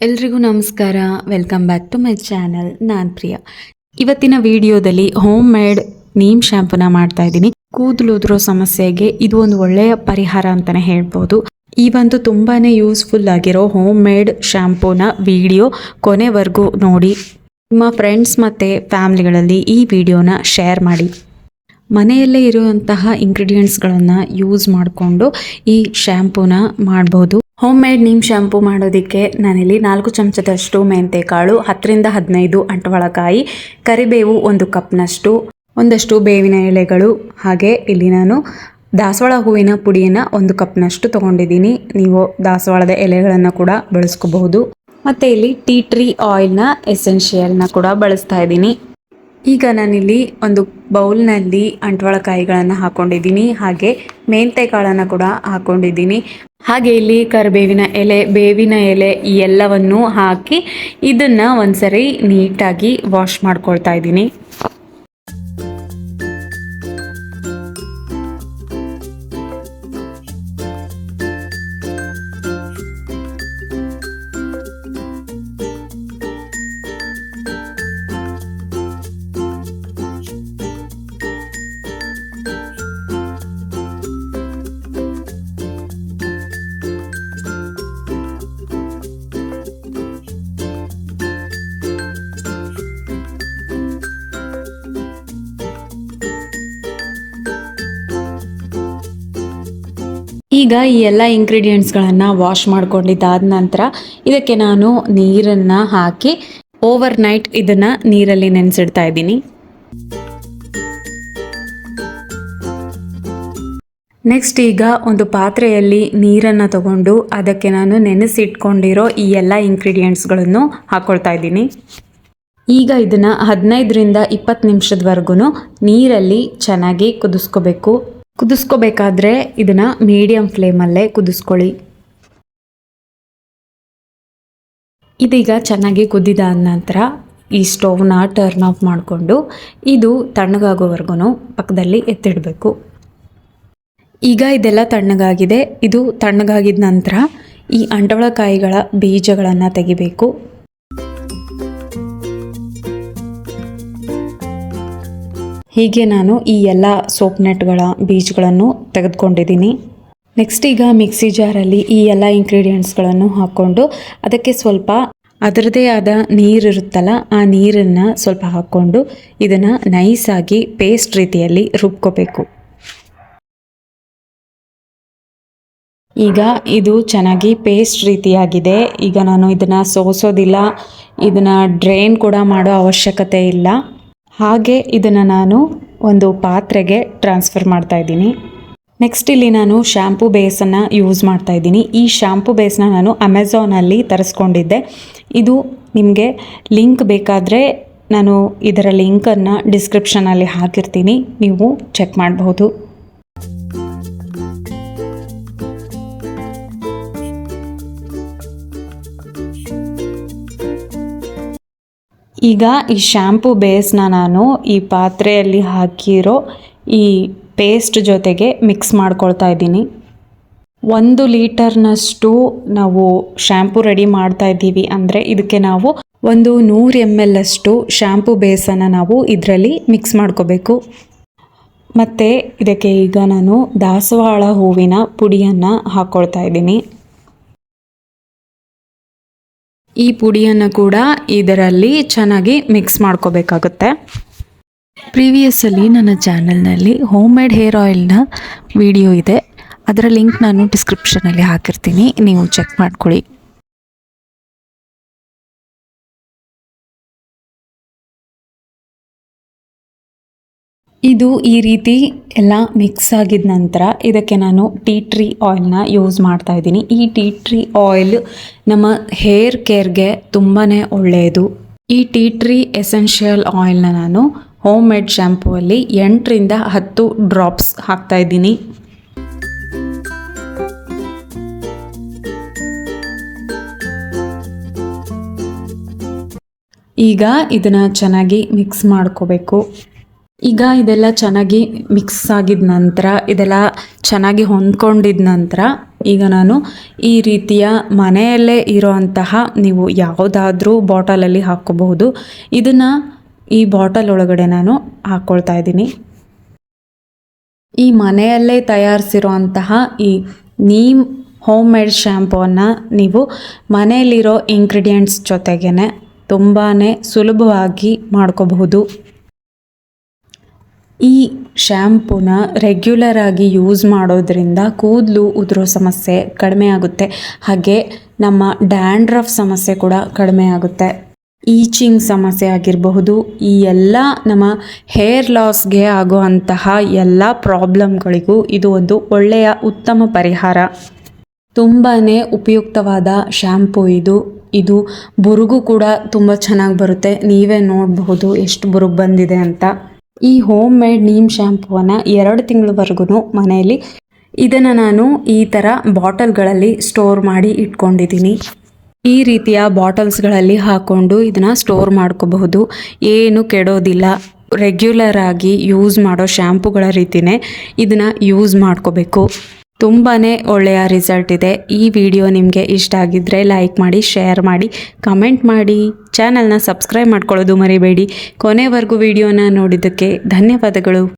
ಎಲ್ರಿಗೂ ನಮಸ್ಕಾರ. Welcome back to my channel. ನಾನು ಪ್ರಿಯಾ. ಇವತ್ತಿನ ವಿಡಿಯೋದಲ್ಲಿ ಹೋಮ್ ಮೇಡ್ ನೀಮ್ ಶ್ಯಾಂಪೂನ ಮಾಡ್ತಾ ಇದ್ದೀನಿ. ಕೂದಲು ಉದುರೋ ಸಮಸ್ಯೆಗೆ ಇದು ಒಂದು ಒಳ್ಳೆಯ ಪರಿಹಾರ ಅಂತಲೇ ಹೇಳ್ಬೋದು. ಈ ಒಂದು ತುಂಬಾ ಯೂಸ್ಫುಲ್ ಆಗಿರೋ ಹೋಮ್ ಮೇಡ್ ಶ್ಯಾಂಪೂನ ವಿಡಿಯೋ ಕೊನೆವರೆಗೂ ನೋಡಿ. ನಿಮ್ಮ ಫ್ರೆಂಡ್ಸ್ ಮತ್ತು ಫ್ಯಾಮ್ಲಿಗಳಲ್ಲಿ ಈ ವಿಡಿಯೋನ ಶೇರ್ ಮಾಡಿ. ಮನೆಯಲ್ಲೇ ಇರುವಂತಹ ಇಂಗ್ರೀಡಿಯೆಂಟ್ಸ್ಗಳನ್ನು ಯೂಸ್ ಮಾಡಿಕೊಂಡು ಈ ಶ್ಯಾಂಪೂನ ಮಾಡ್ಬೋದು. ಹೋಮ್ ಮೇಡ್ ನೀಮ್ ಶ್ಯಾಂಪೂ ಮಾಡೋದಕ್ಕೆ ನಾನಿಲ್ಲಿ 4 ಚಮಚದಷ್ಟು ಮೆಂತೆಕಾಳು, 10ರಿಂದ 15 ಅಂಟವಳಕಾಯಿ, ಕರಿಬೇವು 1 ಕಪ್ನಷ್ಟು, ಒಂದಷ್ಟು ಬೇವಿನ ಎಲೆಗಳು, ಹಾಗೆ ಇಲ್ಲಿ ನಾನು ದಾಸವಾಳ ಹೂವಿನ ಪುಡಿಯನ್ನು 1 ಕಪ್ನಷ್ಟು ತೊಗೊಂಡಿದ್ದೀನಿ. ನೀವು ದಾಸವಾಳದ ಎಲೆಗಳನ್ನು ಕೂಡ ಬಳಸ್ಕೋಬಹುದು. ಮತ್ತು ಇಲ್ಲಿ ಟೀ ಟ್ರೀ ಆಯಿಲ್ನ ಎಸೆನ್ಷಿಯಲ್ನ ಕೂಡ ಬಳಸ್ತಾ ಇದ್ದೀನಿ. ಈಗ ನಾನಿಲ್ಲಿ ಒಂದು ಬೌಲ್ನಲ್ಲಿ ಅಂಟವಳಕಾಯಿಗಳನ್ನು ಹಾಕ್ಕೊಂಡಿದ್ದೀನಿ, ಹಾಗೆ ಮೆಂತೆಕಾಳನ್ನು ಕೂಡ ಹಾಕ್ಕೊಂಡಿದ್ದೀನಿ. ಹಾಗೆ ಇಲ್ಲಿ ಕರಿಬೇವಿನ ಎಲೆ, ಬೇವಿನ ಎಲೆ ಈ ಎಲ್ಲವನ್ನು ಹಾಕಿ ಇದನ್ನು ಒಂದ್ಸರಿ ನೀಟಾಗಿ ವಾಶ್ ಮಾಡ್ಕೊಳ್ತಾ ಇದ್ದೀನಿ. ಈಗ ಈ ಎಲ್ಲ ಇಂಗ್ರೀಡಿಯೆಂಟ್ಸ್ಗಳನ್ನು ವಾಶ್ ಮಾಡ್ಕೊಂಡಿದ್ದಾದ ನಂತರ ಇದಕ್ಕೆ ನಾನು ನೀರನ್ನು ಹಾಕಿ ಓವರ್ ನೈಟ್ ಇದನ್ನು ನೀರಲ್ಲಿ ನೆನೆಸಿಡ್ತಾ ಇದ್ದೀನಿ. ನೆಕ್ಸ್ಟ್ ಈಗ ಒಂದು ಪಾತ್ರೆಯಲ್ಲಿ ನೀರನ್ನು ತಗೊಂಡು ಅದಕ್ಕೆ ನಾನು ನೆನೆಸಿಟ್ಕೊಂಡಿರೋ ಈ ಎಲ್ಲ ಇಂಗ್ರೀಡಿಯೆಂಟ್ಸ್ಗಳನ್ನು ಹಾಕ್ಕೊಳ್ತಾ ಇದ್ದೀನಿ. ಈಗ ಇದನ್ನು 15ರಿಂದ 20 ನಿಮಿಷದವರೆಗೂ ನೀರಲ್ಲಿ ಚೆನ್ನಾಗಿ ಕುದಿಸ್ಕೋಬೇಕಾದ್ರೆ ಇದನ್ನು ಮೀಡಿಯಂ ಫ್ಲೇಮಲ್ಲೇ ಕುದಿಸ್ಕೊಳ್ಳಿ. ಇದೀಗ ಚೆನ್ನಾಗಿ ಕುದಿದಾದ ನಂತರ ಈ ಸ್ಟವ್ನ ಟರ್ನ್ ಆಫ್ ಮಾಡಿಕೊಂಡು ಇದು ತಣ್ಣಗಾಗೋವರೆಗೂ ಪಕ್ಕದಲ್ಲಿ ಎತ್ತಿಡಬೇಕು. ಈಗ ಇದೆಲ್ಲ ತಣ್ಣಗಾಗಿದೆ. ಇದು ತಣ್ಣಗಾಗಿದ ನಂತರ ಈ ಅಂಟವಳಕಾಯಿಗಳ ಬೀಜಗಳನ್ನು ತೆಗಿಬೇಕು. ಹೀಗೆ ನಾನು ಈ ಎಲ್ಲ ಸೋಪ್ನೆಟ್ಗಳ ಬೀಜಗಳನ್ನು ತೆಗೆದುಕೊಂಡಿದ್ದೀನಿ. ನೆಕ್ಸ್ಟ್ ಈಗ ಮಿಕ್ಸಿ ಜಾರಲ್ಲಿ ಈ ಎಲ್ಲ ಇಂಗ್ರೀಡಿಯೆಂಟ್ಸ್ಗಳನ್ನು ಹಾಕ್ಕೊಂಡು ಅದಕ್ಕೆ ಸ್ವಲ್ಪ ಅದರದೇ ಆದ ನೀರಿರುತ್ತಲ್ಲ, ಆ ನೀರನ್ನು ಸ್ವಲ್ಪ ಹಾಕ್ಕೊಂಡು ಇದನ್ನು ನೈಸಾಗಿ ಪೇಸ್ಟ್ ರೀತಿಯಲ್ಲಿ ರುಬ್ಕೋಬೇಕು. ಈಗ ಇದು ಚೆನ್ನಾಗಿ ಪೇಸ್ಟ್ ರೀತಿಯಾಗಿದೆ. ಈಗ ನಾನು ಇದನ್ನು ಸೋಸೋದಿಲ್ಲ, ಇದನ್ನು ಡ್ರೈನ್ ಕೂಡ ಮಾಡೋ ಅವಶ್ಯಕತೆ ಇಲ್ಲ. ಹಾಗೆ ಇದನ್ನು ನಾನು ಒಂದು ಪಾತ್ರೆಗೆ ಟ್ರಾನ್ಸ್ಫರ್ ಮಾಡ್ತಾ ಇದ್ದೀನಿ. ನೆಕ್ಸ್ಟ್ ಇಲ್ಲಿ ನಾನು ಶ್ಯಾಂಪೂ ಬೇಸನ್ನು ಯೂಸ್ ಮಾಡ್ತಾ ಇದ್ದೀನಿ. ಈ ಶ್ಯಾಂಪೂ ಬೇಸ್ನ ನಾನು ಅಮೆಝಾನಲ್ಲಿ ತರಿಸ್ಕೊಂಡಿದ್ದೆ. ಇದು ನಿಮಗೆ ಲಿಂಕ್ ಬೇಕಾದರೆ ನಾನು ಇದರ ಲಿಂಕನ್ನು ಡಿಸ್ಕ್ರಿಪ್ಷನಲ್ಲಿ ಹಾಕಿರ್ತೀನಿ, ನೀವು ಚೆಕ್ ಮಾಡಬಹುದು. ಈಗ ಈ ಶ್ಯಾಂಪೂ ಬೇಸ್ನ ನಾನು ಈ ಪಾತ್ರೆಯಲ್ಲಿ ಹಾಕಿರೋ ಈ ಪೇಸ್ಟ್ ಜೊತೆಗೆ ಮಿಕ್ಸ್ ಮಾಡ್ಕೊಳ್ತಾ ಇದ್ದೀನಿ. 1 ಲೀಟರ್ನಷ್ಟು ನಾವು ಶ್ಯಾಂಪೂ ರೆಡಿ ಮಾಡ್ತಾ ಇದ್ದೀವಿ ಅಂದರೆ ಇದಕ್ಕೆ ನಾವು 100 ml ಅಷ್ಟು ಶ್ಯಾಂಪೂ ಬೇಸನ್ನು ನಾವು ಇದರಲ್ಲಿ ಮಿಕ್ಸ್ ಮಾಡ್ಕೋಬೇಕು. ಮತ್ತು ಇದಕ್ಕೆ ಈಗ ನಾನು ದಾಸವಾಳ ಹೂವಿನ ಪುಡಿಯನ್ನು ಹಾಕ್ಕೊಳ್ತಾ ಇದ್ದೀನಿ. ಈ ಪುಡಿಯನ್ನು ಕೂಡ ಇದರಲ್ಲಿ ಚೆನ್ನಾಗಿ ಮಿಕ್ಸ್ ಮಾಡ್ಕೋಬೇಕಾಗುತ್ತೆ. ಪ್ರೀವಿಯಸ್ಸಲ್ಲಿ ನನ್ನ ಚಾನಲ್ನಲ್ಲಿ ಹೋಮ್ ಮೇಡ್ ಹೇರ್ ಆಯಿಲ್ನ ವಿಡಿಯೋ ಇದೆ, ಅದರ ಲಿಂಕ್ ನಾನು ಡಿಸ್ಕ್ರಿಪ್ಷನಲ್ಲಿ ಹಾಕಿರ್ತೀನಿ, ನೀವು ಚೆಕ್ ಮಾಡ್ಕೊಳ್ಳಿ. ಇದು ಈ ರೀತಿ ಎಲ್ಲ ಮಿಕ್ಸ್ ಆಗಿದ ನಂತರ ಇದಕ್ಕೆ ನಾನು ಟೀ ಟ್ರೀ ಆಯಿಲ್ನ ಯೂಸ್ ಮಾಡ್ತಾ ಇದ್ದೀನಿ. ಈ ಟೀ ಟ್ರೀ ಆಯಿಲ್ ನಮ್ಮ ಹೇರ್ ಕೇರ್ಗೆ ತುಂಬಾ ಒಳ್ಳೆಯದು. ಈ ಟೀ ಟ್ರೀ ಎಸೆನ್ಷಿಯಲ್ ಆಯಿಲ್ನ ನಾನು ಹೋಮ್ ಮೇಡ್ ಶ್ಯಾಂಪೂವಲ್ಲಿ 8ರಿಂದ 10 ಡ್ರಾಪ್ಸ್ ಹಾಕ್ತಾ ಇದ್ದೀನಿ. ಈಗ ಇದನ್ನು ಚೆನ್ನಾಗಿ ಮಿಕ್ಸ್ ಮಾಡ್ಕೋಬೇಕು. ಈಗ ಇದೆಲ್ಲ ಚೆನ್ನಾಗಿ ಮಿಕ್ಸ್ ಆಗಿದ ನಂತರ, ಇದೆಲ್ಲ ಚೆನ್ನಾಗಿ ಹೊಂದ್ಕೊಂಡಿದ ನಂತರ ಈಗ ನಾನು ಈ ರೀತಿಯ ಮನೆಯಲ್ಲೇ ಇರೋಂತಹ ನೀವು ಯಾವುದಾದ್ರೂ ಬಾಟಲಲ್ಲಿ ಹಾಕ್ಕೋಬಹುದು. ಇದನ್ನು ಈ ಬಾಟಲ್ ಒಳಗಡೆ ನಾನು ಹಾಕ್ಕೊಳ್ತಾ ಇದ್ದೀನಿ. ಈ ಮನೆಯಲ್ಲೇ ತಯಾರಿಸಿರುವಂತಹ ಈ ನೀಮ್ ಹೋಮ್ ಮೇಡ್ ಶ್ಯಾಂಪೂವನ್ನು ನೀವು ಮನೆಯಲ್ಲಿರೋ ಇಂಗ್ರೀಡಿಯೆಂಟ್ಸ್ ಜೊತೆಗೇ ತುಂಬಾ ಸುಲಭವಾಗಿ ಮಾಡ್ಕೋಬಹುದು. ಈ ಶ್ಯಾಂಪೂನ ರೆಗ್ಯುಲರ್ ಆಗಿ ಯೂಸ್ ಮಾಡೋದ್ರಿಂದ ಕೂದಲು ಉದುರೋ ಸಮಸ್ಯೆ ಕಡಿಮೆ ಆಗುತ್ತೆ. ಹಾಗೆ ನಮ್ಮ ಡ್ಯಾಂಡ್ರಫ್ ಸಮಸ್ಯೆ ಕೂಡ ಕಡಿಮೆ ಆಗುತ್ತೆ. ಈಚಿಂಗ್ ಸಮಸ್ಯೆ ಆಗಿರಬಹುದು, ಈ ಎಲ್ಲ ನಮ್ಮ ಹೇರ್ ಲಾಸ್ಗೆ ಆಗುವಂತಹ ಎಲ್ಲ ಪ್ರಾಬ್ಲಮ್ಗಳಿಗೂ ಇದು ಒಂದು ಒಳ್ಳೆಯ ಉತ್ತಮ ಪರಿಹಾರ. ತುಂಬಾ ಉಪಯುಕ್ತವಾದ ಶ್ಯಾಂಪೂ ಇದು ಬುರುಗು ಕೂಡ ತುಂಬ ಚೆನ್ನಾಗಿ ಬರುತ್ತೆ. ನೀವೇ ನೋಡಬಹುದು ಎಷ್ಟು ಬುರುಗು ಬಂದಿದೆ ಅಂತ. ಈ ಹೋಮ್ ಮೇಡ್ ನೀಮ್ ಶ್ಯಾಂಪೂವನ್ನು 2 ತಿಂಗಳವರೆಗೂ ಮನೆಯಲ್ಲಿ ಇದನ್ನು ನಾನು ಈ ಥರ ಬಾಟಲ್ಗಳಲ್ಲಿ ಸ್ಟೋರ್ ಮಾಡಿ ಇಟ್ಕೊಂಡಿದ್ದೀನಿ. ಈ ರೀತಿಯ ಬಾಟಲ್ಸ್ಗಳಲ್ಲಿ ಹಾಕ್ಕೊಂಡು ಇದನ್ನು ಸ್ಟೋರ್ ಮಾಡ್ಕೋಬಹುದು. ಏನು ಕೆಡೋದಿಲ್ಲ. ರೆಗ್ಯುಲರ್ ಆಗಿ ಯೂಸ್ ಮಾಡೋ ಶ್ಯಾಂಪೂಗಳ ರೀತಿಯೇ ಇದನ್ನು ಯೂಸ್ ಮಾಡ್ಕೋಬೇಕು. ತುಂಬಾ ಒಳ್ಳೆಯ ರಿಸಲ್ಟ್ ಇದೆ. ಈ ವಿಡಿಯೋ ನಿಮಗೆ ಇಷ್ಟ ಆಗಿದ್ದರೆ ಲೈಕ್ ಮಾಡಿ, ಶೇರ್ ಮಾಡಿ, ಕಮೆಂಟ್ ಮಾಡಿ, ಚಾನಲ್ನ ಸಬ್ಸ್ಕ್ರೈಬ್ ಮಾಡ್ಕೊಳ್ಳೋದು ಮರಿಬೇಡಿ. ಕೊನೆವರೆಗೂ ವಿಡಿಯೋನ ನೋಡಿದ್ದಕ್ಕೆ ಧನ್ಯವಾದಗಳು.